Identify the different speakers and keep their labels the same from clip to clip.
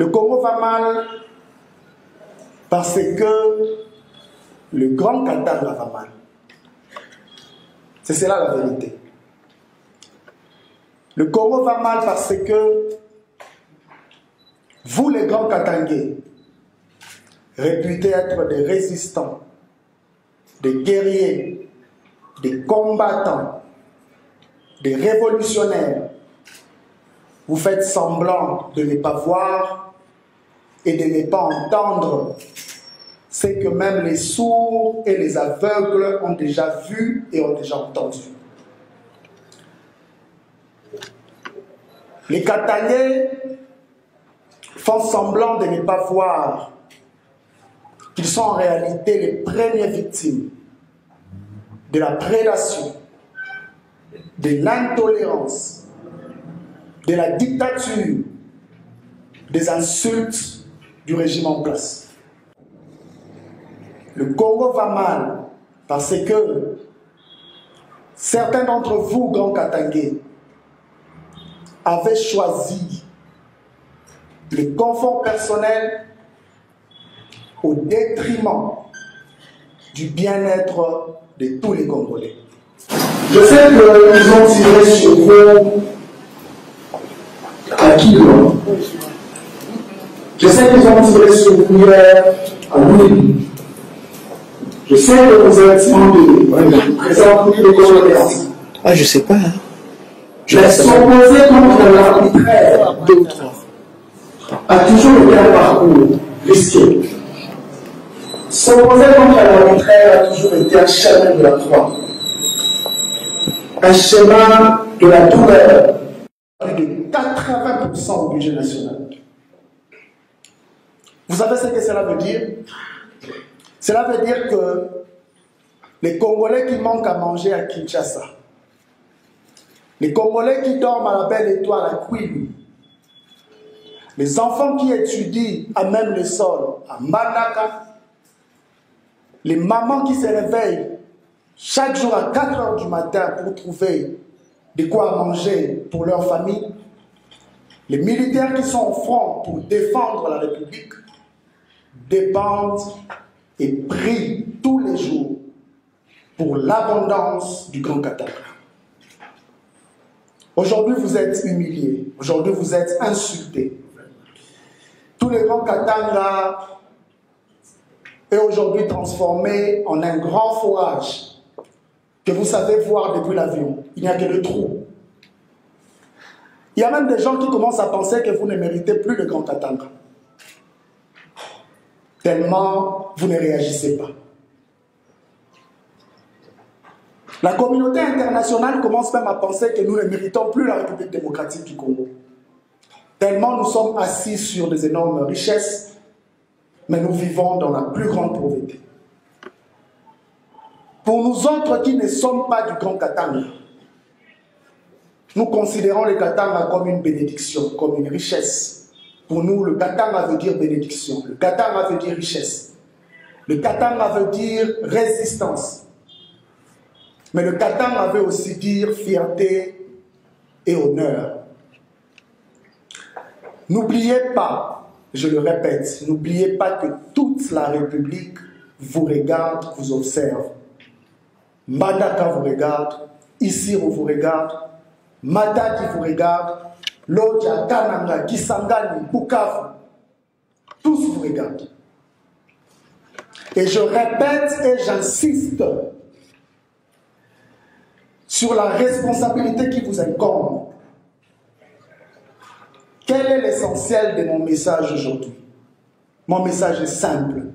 Speaker 1: Le Congo va mal parce que le Grand Katanga va mal. C'est cela la vérité. Le Congo va mal parce que vous, les Grands Katangais, réputés être des résistants, des guerriers, des combattants, des révolutionnaires, vous faites semblant de ne pas voir et de ne pas entendre ce que même les sourds et les aveugles ont déjà vu et ont déjà entendu. Les Katangais font semblant de ne pas voir qu'ils sont en réalité les premières victimes de la prédation, de l'intolérance, de la dictature, des insultes du régime en place. Le Congo va mal parce que certains d'entre vous, Grands Katangais, avaient choisi le confort personnel au détriment du bien-être de tous les Congolais. Je sais qu'ils ont tiré sur vous à Kilo. Je sais qu'ils ont tiré sur vous hier à Louis. Je sais que vous êtes membres présents pour les Congolais.
Speaker 2: Ah, je sais pas. Hein.
Speaker 1: Mais s'opposer contre l'arbitraire a toujours été un parcours risqué. S'opposer contre l'arbitraire a toujours été un chemin de la croix. Un chemin de la douleur. Plus de 80% du budget national. Vous savez ce que cela veut dire? Cela veut dire que les Congolais qui manquent à manger à Kinshasa, les Congolais qui dorment à la Belle Étoile à Kwilu, les enfants qui étudient à même le sol à Mbandaka, les mamans qui se réveillent chaque jour à 4 heures du matin pour trouver de quoi manger pour leur famille, les militaires qui sont au front pour défendre la République, dépendent et prient tous les jours pour l'abondance du Grand Katanga. Aujourd'hui, vous êtes humiliés. Aujourd'hui, vous êtes insultés. Tous les Grands Katanga est aujourd'hui transformé en un grand forage que vous savez voir depuis l'avion. Il n'y a que le trou. Il y a même des gens qui commencent à penser que vous ne méritez plus le Grand Katanga. Tellement vous ne réagissez pas. La communauté internationale commence même à penser que nous ne méritons plus la République démocratique du Congo. Tellement nous sommes assis sur des énormes richesses, mais nous vivons dans la plus grande pauvreté. Pour nous autres qui ne sommes pas du Grand Katanga, nous considérons le Katanga comme une bénédiction, comme une richesse. Pour nous, le Katanga veut dire bénédiction, le Katanga veut dire richesse, le Katanga veut dire résistance. Mais le Katanga veut aussi dire fierté et honneur. N'oubliez pas, je le répète, n'oubliez pas que toute la République vous regarde, vous observe. Mbandaka vous regarde, Isiro vous regarde, Matadi vous regarde, Lodja, Kananga, Kisangani, Bukavu, tous vous regardent. Et je répète et j'insiste sur la responsabilité qui vous incombe. Quel est l'essentiel de mon message aujourd'hui? Mon message est simple.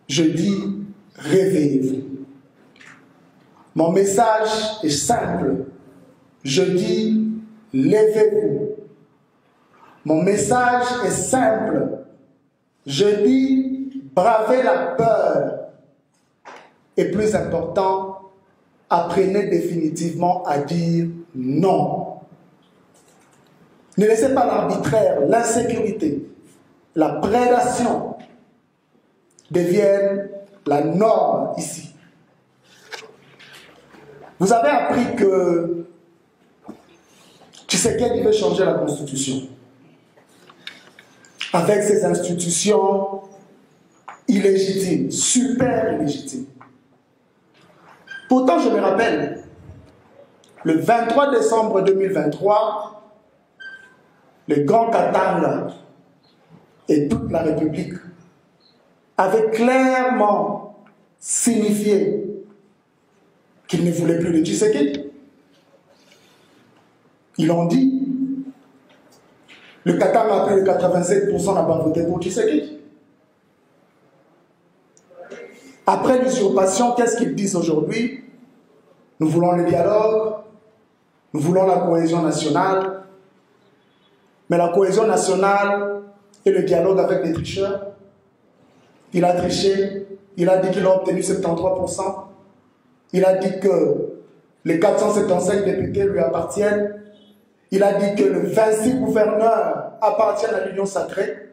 Speaker 1: Je dis, réveillez-vous. Mon message est simple. Je dis, levez-vous. Mon message est simple. Je dis, bravez la peur. Et plus important, apprenez définitivement à dire non. Ne laissez pas l'arbitraire, l'insécurité, la prédation deviennent la norme ici. Vous avez appris que Tshisekedi veut changer la constitution. avec ses institutions illégitimes, super illégitimes. Pourtant, je me rappelle, le 23 décembre 2023, le Grand Katanga et toute la République avaient clairement signifié qu'ils ne voulaient plus de Tshisekedi. Ils l'ont dit. Le Katanga a plus de 87% n'a pas voté pour Tshisekedi. Après l'usurpation, qu'est-ce qu'ils disent aujourd'hui? Nous voulons le dialogue, nous voulons la cohésion nationale, mais la cohésion nationale et le dialogue avec les tricheurs. Il a triché, il a dit qu'il a obtenu 73%, il a dit que les 475 députés lui appartiennent, il a dit que les 26 gouverneurs appartiennent à l'Union sacrée.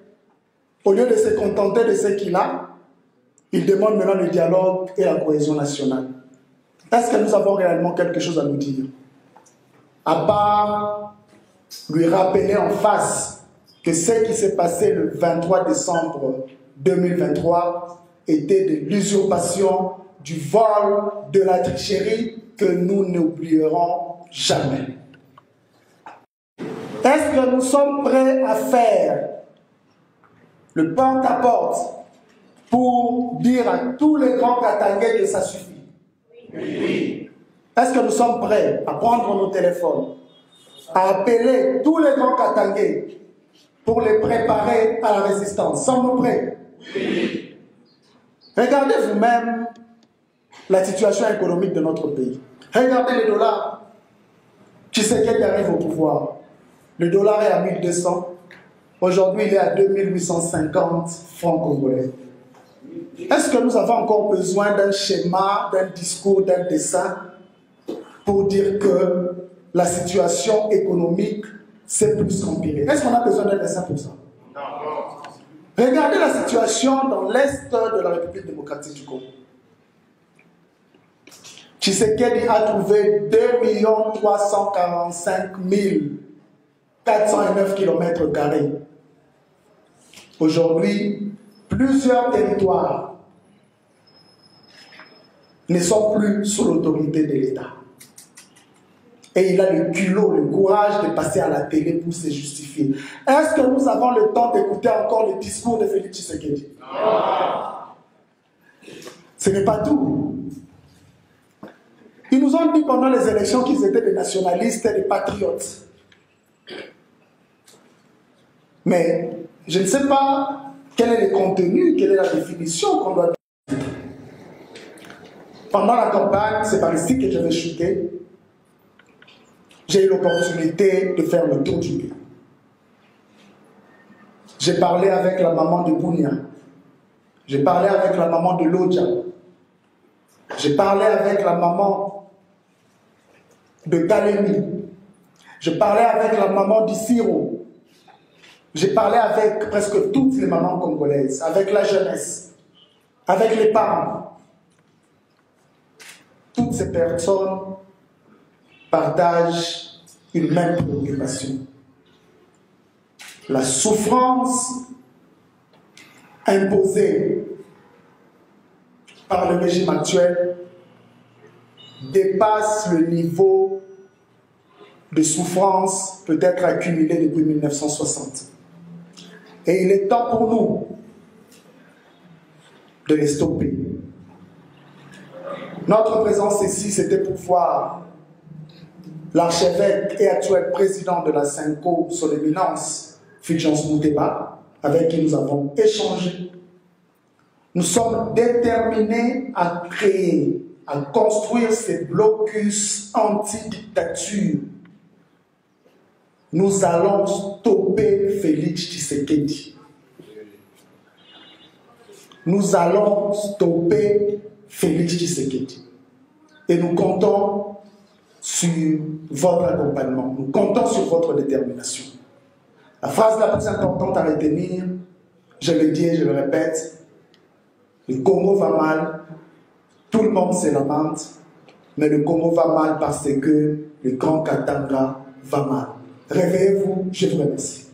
Speaker 1: Au lieu de se contenter de ce qu'il a, il demande maintenant le dialogue et la cohésion nationale. Est-ce que nous avons réellement quelque chose à nous dire? À part lui rappeler en face que ce qui s'est passé le 23 décembre 2023 était de l'usurpation, du vol, de la tricherie que nous n'oublierons jamais. Est-ce que nous sommes prêts à faire le porte-à-porte pour dire à tous les grands Katangais que ça suffit? Oui. Est-ce que nous sommes prêts à prendre nos téléphones, à appeler tous les grands Katangais pour les préparer à la résistance? Sommes-nous prêts? Oui. Regardez vous-même la situation économique de notre pays. Regardez le dollar. Tshisekedi arrive au pouvoir. Le dollar est à 1200. Aujourd'hui, il est à 2850 francs congolais. Est-ce que nous avons encore besoin d'un schéma, d'un discours, d'un dessin pour dire que la situation économique s'est plus qu'empirée? Est-ce qu'on a besoin d'un dessin pour ça? Non. Regardez la situation dans l'est de la République démocratique du Congo. Tshisekedi a trouvé 2 345 409 km². Aujourd'hui, plusieurs territoires ne sont plus sous l'autorité de l'État. Et il a le culot, le courage de passer à la télé pour se justifier. Est-ce que nous avons le temps d'écouter encore le discours de Félix Tshisekedi? Non. Ce n'est pas tout. Ils nous ont dit pendant les élections qu'ils étaient des nationalistes et des patriotes. Mais je ne sais pas quel est le contenu, quelle est la définition qu'on doit dire. Pendant la campagne, c'est par ici que je vais chuter. J'ai eu l'opportunité de faire le tour du pays. J'ai parlé avec la maman de Bounia. J'ai parlé avec la maman de Lodja. J'ai parlé avec la maman de Kalemi. J'ai parlé avec la maman d'Issiro. J'ai parlé avec presque toutes les mamans congolaises, avec la jeunesse, avec les parents. Toutes ces personnes partagent une même préoccupation. La souffrance imposée par le régime actuel dépasse le niveau de souffrance peut-être accumulé depuis 1960. Et il est temps pour nous de les stopper. Notre présence ici, c'était pour voir l'archevêque et actuel président de la SENCO, son éminence, Fulgence Mouteba, avec qui nous avons échangé. Nous sommes déterminés à créer, à construire ces blocus anti-dictature. Nous allons stopper Félix Tshisekedi. Nous allons stopper Félix Tshisekedi. Et nous comptons sur votre accompagnement. Nous comptons sur votre détermination. La phrase la plus importante à retenir, je le dis et je le répète, le Congo va mal, tout le monde se lamente, mais le Congo va mal parce que le Grand Katanga va mal. Réveillez-vous, je vous remercie.